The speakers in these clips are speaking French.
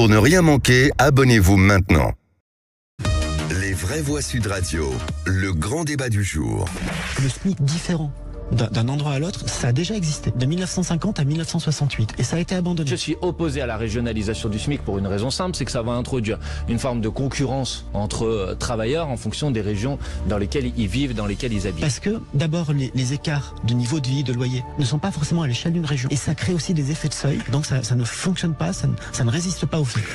Pour ne rien manquer, abonnez-vous maintenant. Les vraies voix Sud Radio, le grand débat du jour. Le SMIC différent d'un endroit à l'autre, ça a déjà existé, de 1950 à 1968, et ça a été abandonné. Je suis opposé à la régionalisation du SMIC pour une raison simple, c'est que ça va introduire une forme de concurrence entre travailleurs en fonction des régions dans lesquelles ils vivent, dans lesquelles ils habitent. Parce que, d'abord, les écarts de niveau de vie, de loyer, ne sont pas forcément à l'échelle d'une région. Et ça crée aussi des effets de seuil, donc ça ne fonctionne pas, ça ne résiste pas au flux.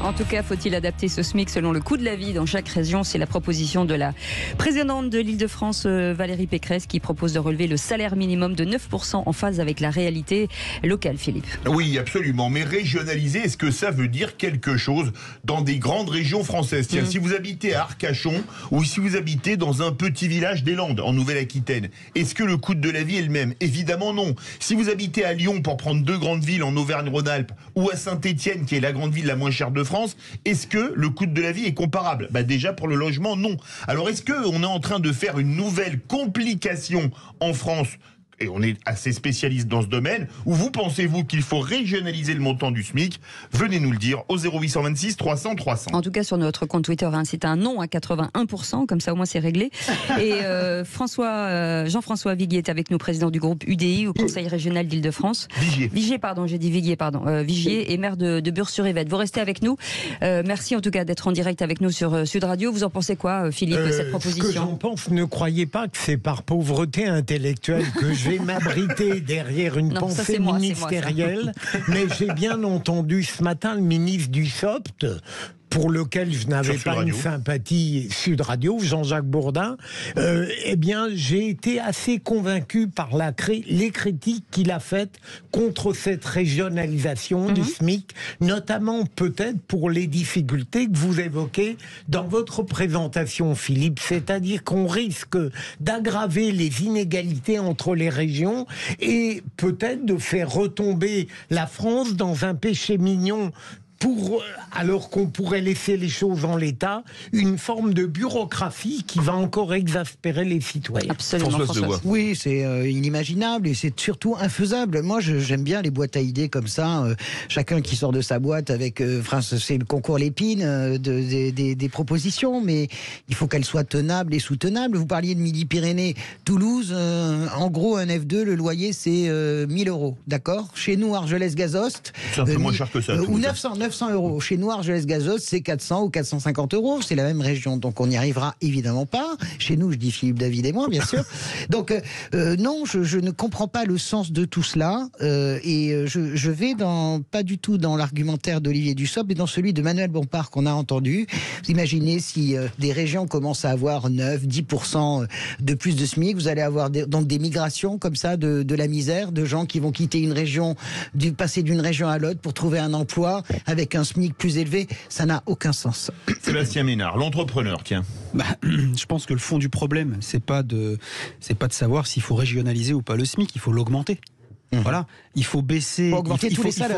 En tout cas, faut-il adapter ce SMIC selon le coût de la vie dans chaque région? C'est la proposition de la présidente de l'Île-de-France, Valérie Pécresse, qui propose de relever le salaire minimum de 9% en phase avec la réalité locale, Philippe. Oui, absolument. Mais régionaliser, est-ce que ça veut dire quelque chose dans des grandes régions françaises? Tiens, si vous habitez à Arcachon ou si vous habitez dans un petit village des Landes, en Nouvelle-Aquitaine, est-ce que le coût de la vie est le même? Évidemment non. Si vous habitez à Lyon, pour prendre deux grandes villes en Auvergne-Rhône-Alpes, ou à Saint-Étienne, qui est la grande ville la moins chère de France, est-ce que le coût de la vie est comparable? Déjà pour le logement, non. Alors est-ce qu'on est en train de faire une nouvelle complication en France, et on est assez spécialiste dans ce domaine, ou vous pensez-vous qu'il faut régionaliser le montant du SMIC? Venez nous le dire au 0826 300 300. En tout cas, sur notre compte Twitter, c'est un non à 81%, comme ça au moins c'est réglé. Et Jean-François Viguier est avec nous, président du groupe UDI au Conseil régional d'Île-de-France. Vigier, pardon, j'ai dit Viguier, pardon. Vigier et maire de Bure-sur-Yvette. Vous restez avec nous. Merci en tout cas d'être en direct avec nous sur Sud Radio. Vous en pensez quoi, Philippe, cette proposition? Ce que j'en pense, ne croyez pas que c'est par pauvreté intellectuelle que je vais m'abriter derrière une pensée ministérielle, mais j'ai bien entendu ce matin le ministre du SOPT, pour lequel je n'avais pas une sympathie, Sud Radio, Jean-Jacques Bourdin, j'ai été assez convaincu par les critiques qu'il a faites contre cette régionalisation du SMIC, notamment peut-être pour les difficultés que vous évoquez dans votre présentation, Philippe, c'est-à-dire qu'on risque d'aggraver les inégalités entre les régions et peut-être de faire retomber la France dans un péché mignon, alors qu'on pourrait laisser les choses en l'état, une forme de bureaucratie qui va encore exaspérer les citoyens. Absolument, François. Oui, c'est inimaginable et c'est surtout infaisable. Moi, j'aime bien les boîtes à idées comme ça. Chacun qui sort de sa boîte avec... c'est le concours Lépine des propositions, mais il faut qu'elles soient tenables et soutenables. Vous parliez de Midi-Pyrénées. Toulouse, en gros, un F2, le loyer, c'est 1000 €. D'accord? Chez nous, Argelès-Gazost... C'est un peu moins cher que ça. Ou 900 €. Chez nous, Argelès-Gazost, c'est 400 ou 450 €. C'est la même région, donc on n'y arrivera évidemment pas. Chez nous, je dis Philippe David et moi, bien sûr. Donc, non, je ne comprends pas le sens de tout cela. Je vais pas du tout dans l'argumentaire d'Olivier Dussopt, mais dans celui de Manuel Bompard qu'on a entendu. Vous imaginez si des régions commencent à avoir 9-10% de plus de SMIC, vous allez avoir donc des migrations comme ça de la misère, de gens qui vont quitter une région, passer d'une région à l'autre pour trouver un emploi avec un SMIC plus élevé, ça n'a aucun sens. Sébastien Ménard, l'entrepreneur, tiens. Je pense que le fond du problème, c'est pas de savoir s'il faut régionaliser ou pas le SMIC, il faut l'augmenter. Voilà, il faut baisser,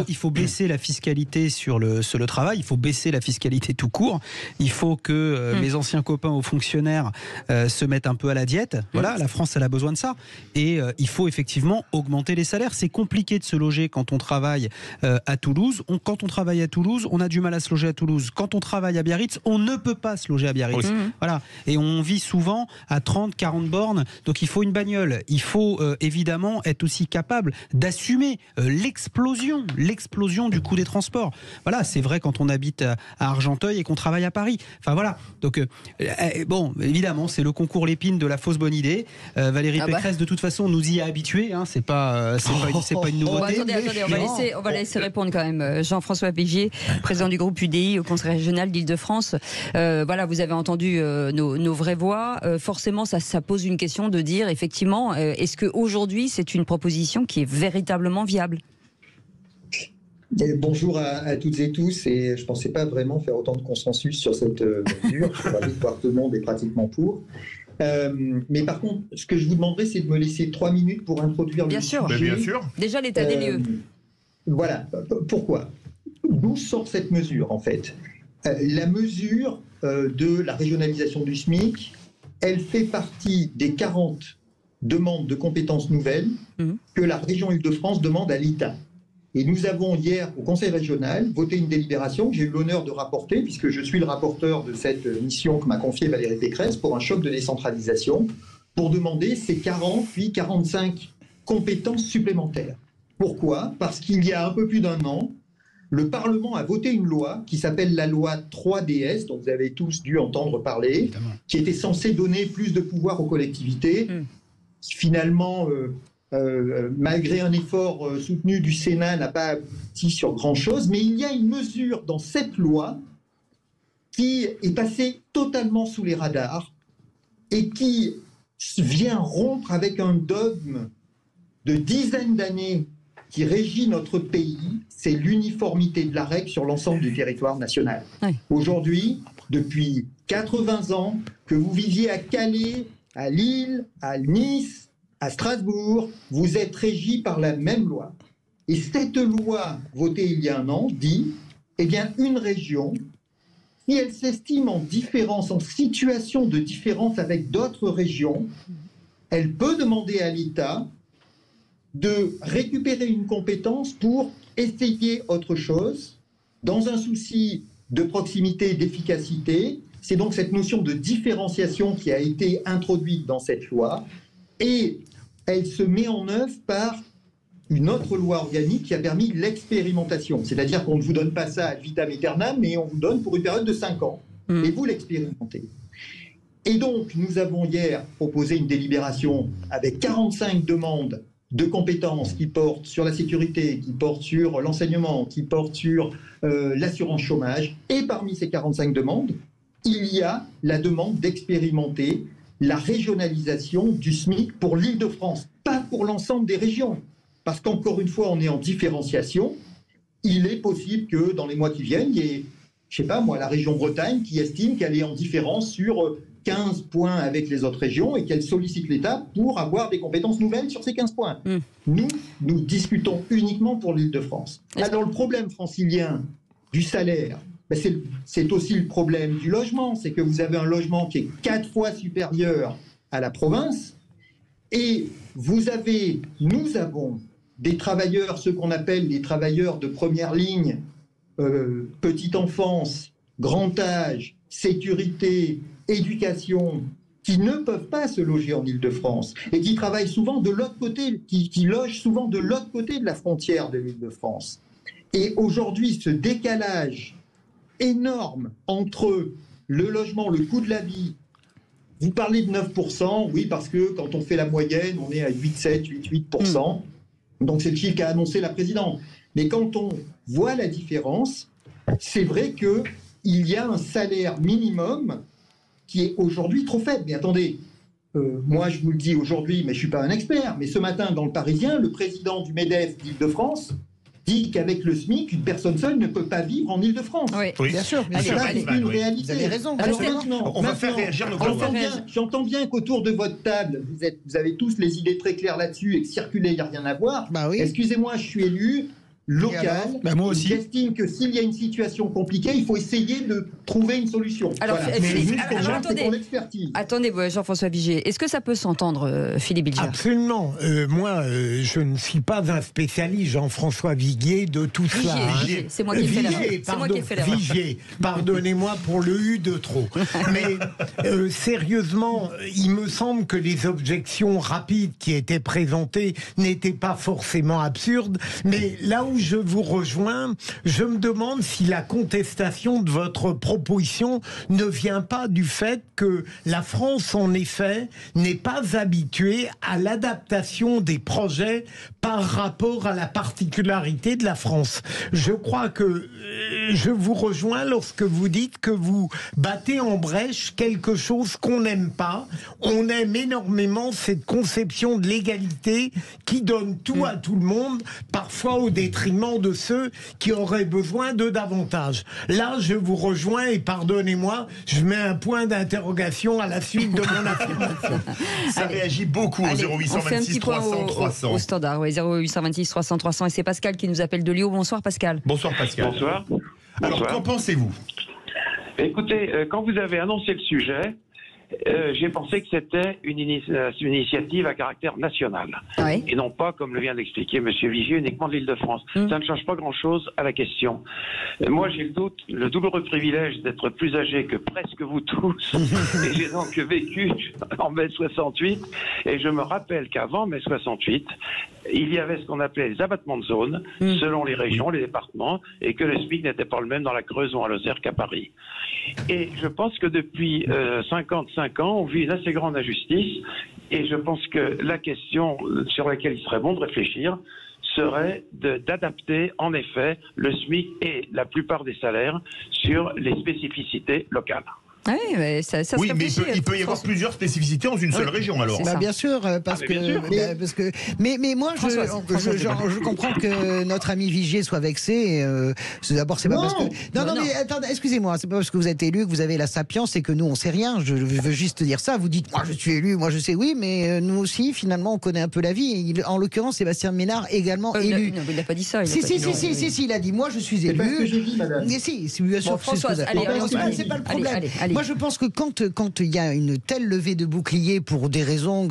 il faut baisser la fiscalité sur le travail, il faut baisser la fiscalité tout court. Il faut que mes anciens copains aux fonctionnaires se mettent un peu à la diète. Voilà, la France elle a besoin de ça. Et il faut effectivement augmenter les salaires. C'est compliqué de se loger quand on travaille à Toulouse. Quand on travaille à Toulouse, on a du mal à se loger à Toulouse. Quand on travaille à Biarritz, on ne peut pas se loger à Biarritz. Voilà, et on vit souvent à 30-40 bornes. Donc il faut une bagnole. Il faut évidemment être aussi capable d'assumer l'explosion du coût des transports. Voilà, c'est vrai quand on habite à Argenteuil et qu'on travaille à Paris. Enfin voilà, donc bon, évidemment, c'est le concours Lépine de la fausse bonne idée. Valérie Pécresse, de toute façon, nous y a habitués. Hein, c'est pas une nouveauté. Attendez, on va laisser répondre quand même. Jean-François Vigier, président du groupe UDI au Conseil régional d'Île-de-France. Voilà, vous avez entendu nos vraies voix. Forcément, ça pose une question de dire, effectivement, est-ce qu'aujourd'hui, c'est une proposition qui est véritablement viable? Bonjour à toutes et tous, et je ne pensais pas vraiment faire autant de consensus sur cette mesure. Je suis ravi de voir que tout le monde est pratiquement pour. Mais par contre, ce que je vous demanderais, c'est de me laisser 3 minutes pour introduire le sujet. Bien sûr. Déjà l'état des lieux. Voilà. Pourquoi? D'où sort cette mesure, en fait? La mesure de la régionalisation du SMIC, elle fait partie des 40 demandes de compétences nouvelles que la région Île-de-France demande à l'État. Et nous avons hier, au Conseil régional, voté une délibération que j'ai eu l'honneur de rapporter, puisque je suis le rapporteur de cette mission que m'a confiée Valérie Pécresse pour un choc de décentralisation, pour demander ces 40 puis 45 compétences supplémentaires. Pourquoi ? Parce qu'il y a un peu plus d'un an, le Parlement a voté une loi qui s'appelle la loi 3DS, dont vous avez tous dû entendre parler, évidemment, qui était censée donner plus de pouvoir aux collectivités, qui finalement, malgré un effort soutenu du Sénat, n'a pas abouti sur grand-chose. Mais il y a une mesure dans cette loi qui est passée totalement sous les radars et qui vient rompre avec un dogme de dizaines d'années qui régit notre pays, c'est l'uniformité de la règle sur l'ensemble du territoire national. Oui. Aujourd'hui, depuis 80 ans, que vous viviez à Calais, à Lille, à Nice, à Strasbourg, vous êtes régi par la même loi. Et cette loi, votée il y a un an, dit, eh bien, une région, si elle s'estime en différence, en situation de différence avec d'autres régions, elle peut demander à l'État de récupérer une compétence pour essayer autre chose, dans un souci de proximité et d'efficacité. C'est donc cette notion de différenciation qui a été introduite dans cette loi, et elle se met en œuvre par une autre loi organique qui a permis l'expérimentation. C'est-à-dire qu'on ne vous donne pas ça ad vitam aeternam, mais on vous donne pour une période de 5 ans, et vous l'expérimentez. Et donc, nous avons hier proposé une délibération avec 45 demandes de compétences qui portent sur la sécurité, qui portent sur l'enseignement, qui portent sur l'assurance chômage. Et parmi ces 45 demandes, il y a la demande d'expérimenter la régionalisation du SMIC pour l'Île-de-France, pas pour l'ensemble des régions. Parce qu'encore une fois, on est en différenciation. Il est possible que dans les mois qui viennent, il y ait, je sais pas moi, la région Bretagne qui estime qu'elle est en différence sur 15 points avec les autres régions et qu'elle sollicite l'État pour avoir des compétences nouvelles sur ces 15 points. Nous discutons uniquement pour l'Île-de-France. Alors le problème francilien du salaire, ben c'est aussi le problème du logement. C'est que vous avez un logement qui est 4 fois supérieur à la province et nous avons des travailleurs, ceux qu'on appelle les travailleurs de première ligne, petite enfance, grand âge, sécurité, éducation, qui ne peuvent pas se loger en Île-de-France et qui travaillent souvent de l'autre côté, qui logent souvent de l'autre côté de la frontière de l'Île-de-France. Et aujourd'hui, ce décalage énorme entre le logement, le coût de la vie, vous parlez de 9%, oui, parce que quand on fait la moyenne, on est à 8,7, 8,8%. Donc c'est le chiffre qu'a annoncé la présidente. Mais quand on voit la différence, c'est vrai qu'il y a un salaire minimum qui est aujourd'hui trop faible. Mais attendez, moi je vous le dis aujourd'hui, mais je ne suis pas un expert, mais ce matin dans le Parisien, le président du MEDEF d'Île-de-France dit qu'avec le SMIC, une personne seule ne peut pas vivre en Île-de-France. Oui, bien sûr. C'est une réalité. Vous avez raison. Alors maintenant, on va faire réagir nos collègues. J'entends bien qu'autour de votre table, vous avez tous les idées très claires là-dessus et que circuler, il n'y a rien à voir. Bah oui. Excusez-moi, je suis élu local. Bah moi aussi. J'estime que s'il y a une situation compliquée, il faut essayer de trouver une solution. Alors, voilà. Attendez, Jean-François Vigier, est-ce que ça peut s'entendre, Philippe Bilger ? Absolument. Moi, je ne suis pas un spécialiste, Jean-François Vigier, de tout cela. Vigier, c'est moi qui ai fait l'erreur. C'est moi qui ai fait l'erreur. Vigier, pardonnez-moi pour le U de trop. Mais sérieusement, il me semble que les objections rapides qui étaient présentées n'étaient pas forcément absurdes. Mais là où je vous rejoins, je me demande si la contestation de votre proposition ne vient pas du fait que la France, en effet, n'est pas habituée à l'adaptation des projets par rapport à la particularité de la France. Je crois que je vous rejoins lorsque vous dites que vous battez en brèche quelque chose qu'on n'aime pas. On aime énormément cette conception de l'égalité qui donne tout à tout le monde, parfois au détriment de ceux qui auraient besoin de davantage. Là, je vous rejoins et pardonnez-moi, je mets un point d'interrogation à la suite de mon affirmation. Ça réagit beaucoup au 0826 300 300. Au standard, oui, 0826 300 300. Et c'est Pascal qui nous appelle de Lyon. Bonsoir Pascal. Bonsoir Pascal. Bonsoir. Alors, qu'en pensez-vous ? Écoutez, quand vous avez annoncé le sujet, j'ai pensé que c'était une initiative à caractère national. Oui. Et non pas, comme le vient d'expliquer M. Vigier, uniquement de l'Île-de-France. Ça ne change pas grand-chose à la question. Moi, j'ai le douloureux privilège d'être plus âgé que presque vous tous. Et j'ai donc vécu en mai 68. Et je me rappelle qu'avant mai 68, il y avait ce qu'on appelait les abattements de zone, selon les régions, les départements, et que le SMIC n'était pas le même dans la Creuse ou à Lozère qu'à Paris. Et je pense que depuis 55 ans, on vit une assez grande injustice, et je pense que la question sur laquelle il serait bon de réfléchir serait d'adapter en effet le SMIC et la plupart des salaires sur les spécificités locales. Oui, mais il peut y avoir plusieurs spécificités dans une seule région alors. Bien sûr, parce que moi je comprends que notre ami Vigier soit vexé. D'abord, c'est pas parce que non mais attendez, excusez-moi, c'est pas parce que vous êtes élu que vous avez la sapience et que nous on sait rien. Je veux juste dire ça. Vous dites moi je suis élu, moi je sais, oui, mais nous aussi finalement on connaît un peu la vie. En l'occurrence, Sébastien Ménard également élu. Non, il n'a pas dit ça. Si, il a dit moi je suis élu. C'est pas ce que j'ai dit, madame. Mais si, bien sûr. Françoise, c'est pas le problème. Moi, je pense que quand il y a une telle levée de bouclier pour des raisons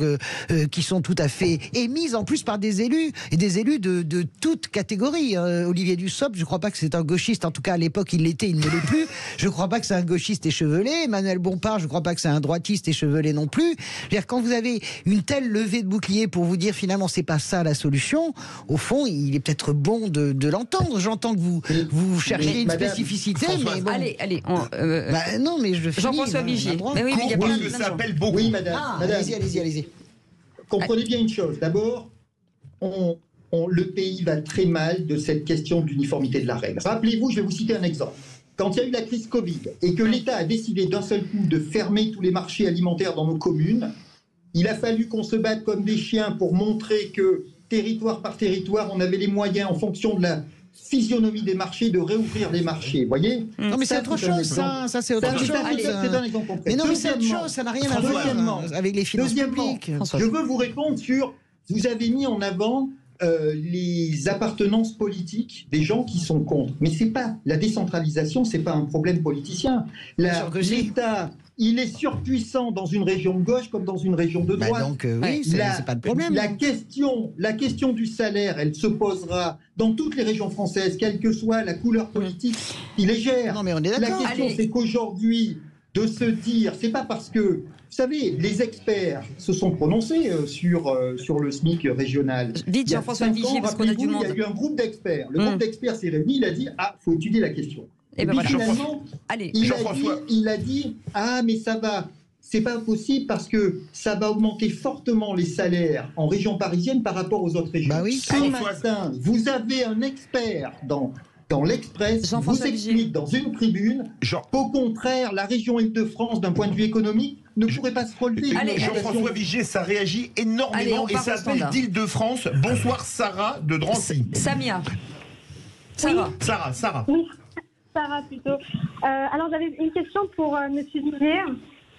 qui sont tout à fait émises, en plus par des élus, et des élus de toute catégorie. Olivier Dussopt, je ne crois pas que c'est un gauchiste, en tout cas à l'époque il l'était, il ne l'est plus. Je ne crois pas que c'est un gauchiste échevelé. Emmanuel Bompard, je ne crois pas que c'est un droitiste échevelé non plus. Je veux dire, quand vous avez une telle levée de bouclier pour vous dire finalement c'est pas ça la solution, au fond, il est peut-être bon de l'entendre. J'entends que vous cherchez une spécificité, mais bon. Allez, non, mais je finis. Jean-François Vigier. Mais oui, mais il y a parce que ça appelle beaucoup. Oui, madame. Allez-y. Comprenez bien une chose. D'abord, le pays va très mal de cette question d'uniformité de la règle. Rappelez-vous, je vais vous citer un exemple. Quand il y a eu la crise Covid et que l'État a décidé d'un seul coup de fermer tous les marchés alimentaires dans nos communes, il a fallu qu'on se batte comme des chiens pour montrer que, territoire par territoire, on avait les moyens, en fonction de la physionomie des marchés, de réouvrir les marchés, vous voyez. Non mais c'est autre chose, ça c'est autre chose. C'est un exemple concret. Mais non mais c'est autre chose, ça n'a rien à voir avec les finances publiques. Je veux vous répondre sur, vous avez mis en avant les appartenances politiques des gens qui sont contre. Mais c'est pas, la décentralisation, c'est pas un problème politicien. L'État, il est surpuissant dans une région de gauche comme dans une région de droite. Donc oui, c'est pas de problème. La question du salaire, elle se posera dans toutes les régions françaises, quelle que soit la couleur politique qui les gère. Non mais on est d'accord. La question, c'est qu'aujourd'hui, de se dire, c'est pas parce que, vous savez, les experts se sont prononcés sur le SMIC régional. Vite, Jean-François Vigier, parce qu'on a du monde. Il y a eu un groupe d'experts. Le groupe d'experts s'est réuni, il a dit, faut étudier la question. Et ben voilà. Finalement, il a dit, mais ça va. C'est pas possible parce que ça va augmenter fortement les salaires en région parisienne par rapport aux autres régions. Bah oui. Ce matin, vous avez un expert dans l'Express vous explique dans une tribune qu'au contraire, la région Île-de-France, d'un point de vue économique, ne pourrait pas se relever. Jean-François Vigier, ça réagit énormément et ça appelle d'Île-de-France. Bonsoir Sarah de Drancy. Samia. Sarah. Oui, Sarah plutôt. Alors j'avais une question pour Monsieur Vigier.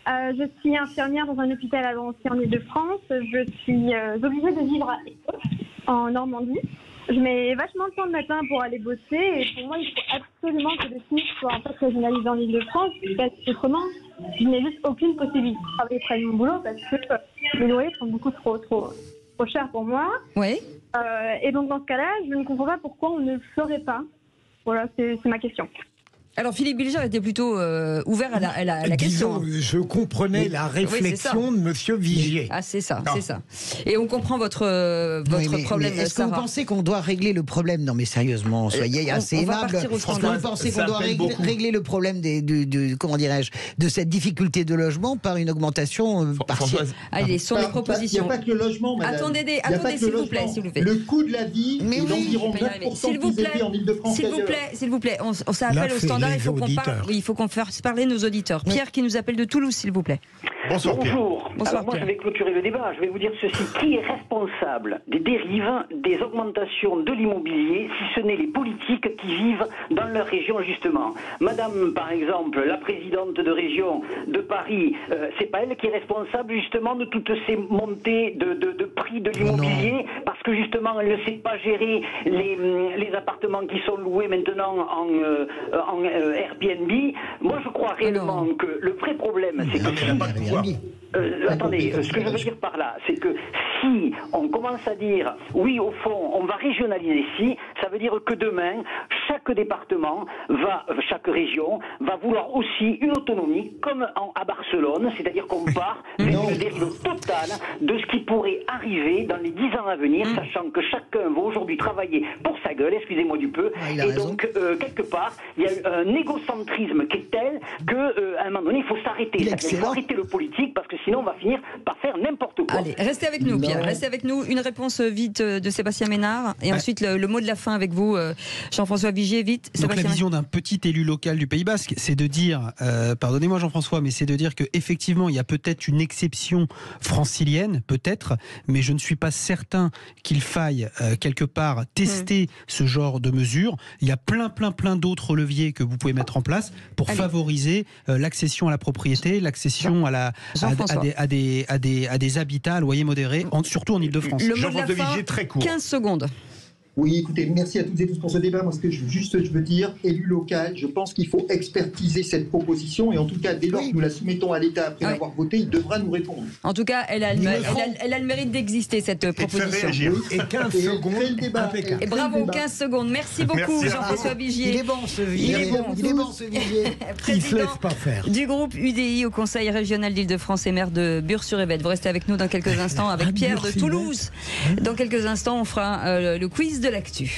Je suis infirmière dans un hôpital à Drancy en Île-de-France. Je suis obligée de vivre en Normandie. Je mets vachement de temps le matin pour aller bosser et pour moi, il faut absolument que le SMIC soit en fait régionalisé en Île-de-France parce qu'autrement, je n'ai juste aucune possibilité de travailler près de mon boulot parce que les loyers sont beaucoup trop chers pour moi. Oui. Et donc dans ce cas-là, je ne comprends pas pourquoi on ne le ferait pas. Voilà, c'est ma question. Alors Philippe Bilger était plutôt ouvert à la question. Je comprenais la réflexion de Monsieur Vigier. Ah c'est ça. Et on comprend votre problème. Est-ce que vous pensez qu'on doit régler le problème? Non mais sérieusement, soyez assez aimable. Est-ce que vous pensez qu'on doit régler le problème comment dirais-je, de cette difficulté de logement par une augmentation partielle? Allez, sont les propositions. Il n'y a pas que le logement, madame. Attendez, s'il vous plaît. Le coût de la vie est d'environ 9% plus élevé en Île-de-France. S'il vous plaît, on s'appelle au standard. Il faut qu'on fasse parler nos auditeurs. Pierre qui nous appelle de Toulouse, s'il vous plaît. Bonsoir Pierre. Bonjour. Alors moi je vais clôturer le débat. Je vais vous dire ceci. Qui est responsable des dérives, des augmentations de l'immobilier, si ce n'est les politiques qui vivent dans leur région justement? Madame, par exemple, la présidente de région de Paris, c'est pas elle qui est responsable justement de toutes ces montées de prix de l'immobilier parce que justement elle ne sait pas gérer les appartements qui sont loués maintenant en Airbnb. Moi je crois réellement que le vrai problème c'est que voir. Attendez, ce que je veux dire par là, c'est que si on commence à dire oui, au fond, on va régionaliser ici, ça veut dire que demain, chaque département chaque région va vouloir aussi une autonomie, comme à Barcelone, c'est-à-dire qu'on part avec une dérive totale de ce qui pourrait arriver dans les 10 ans à venir, sachant que chacun va aujourd'hui travailler pour sa gueule, excusez-moi du peu, et donc quelque part, il y a un égocentrisme qui est tel qu'à un moment donné, il faut s'arrêter. Il faut arrêter le politique, parce que sinon on va finir par faire n'importe quoi. Allez, restez avec nous, Pierre. Restez avec nous. Une réponse vite de Sébastien Ménard, et ensuite le mot de la fin avec vous, Jean-François Vigier, vite. Donc la vision d'un petit élu local du Pays Basque, c'est de dire, pardonnez-moi Jean-François, mais c'est de dire qu'effectivement il y a peut-être une exception francilienne, peut-être, mais je ne suis pas certain qu'il faille quelque part tester ce genre de mesures. Il y a plein d'autres leviers que vous pouvez mettre en place pour favoriser l'accession à la propriété, l'accession à des habitats à loyer modéré, surtout en Ile-de-France. Le mot de la fin, très court. 15 secondes. Oui, écoutez, merci à toutes et tous pour ce débat. Moi, ce que je veux dire, élu local, je pense qu'il faut expertiser cette proposition et en tout cas, dès lors que nous la soumettons à l'État après l'avoir votée, il devra nous répondre. En tout cas, elle a le mérite d'exister, cette proposition. Et 15 secondes, et bravo, 15 secondes. Merci beaucoup, Jean-François Vigier. Il est bon, ce Vigier. Il est bon, ce Vigier. Il se laisse pas faire. Du groupe UDI au Conseil régional d'Île-de-France et maire de Bure-sur-Yvette. Vous restez avec nous dans quelques instants avec Pierre de Toulouse. Dans quelques instants, on fera le quiz de l'actu.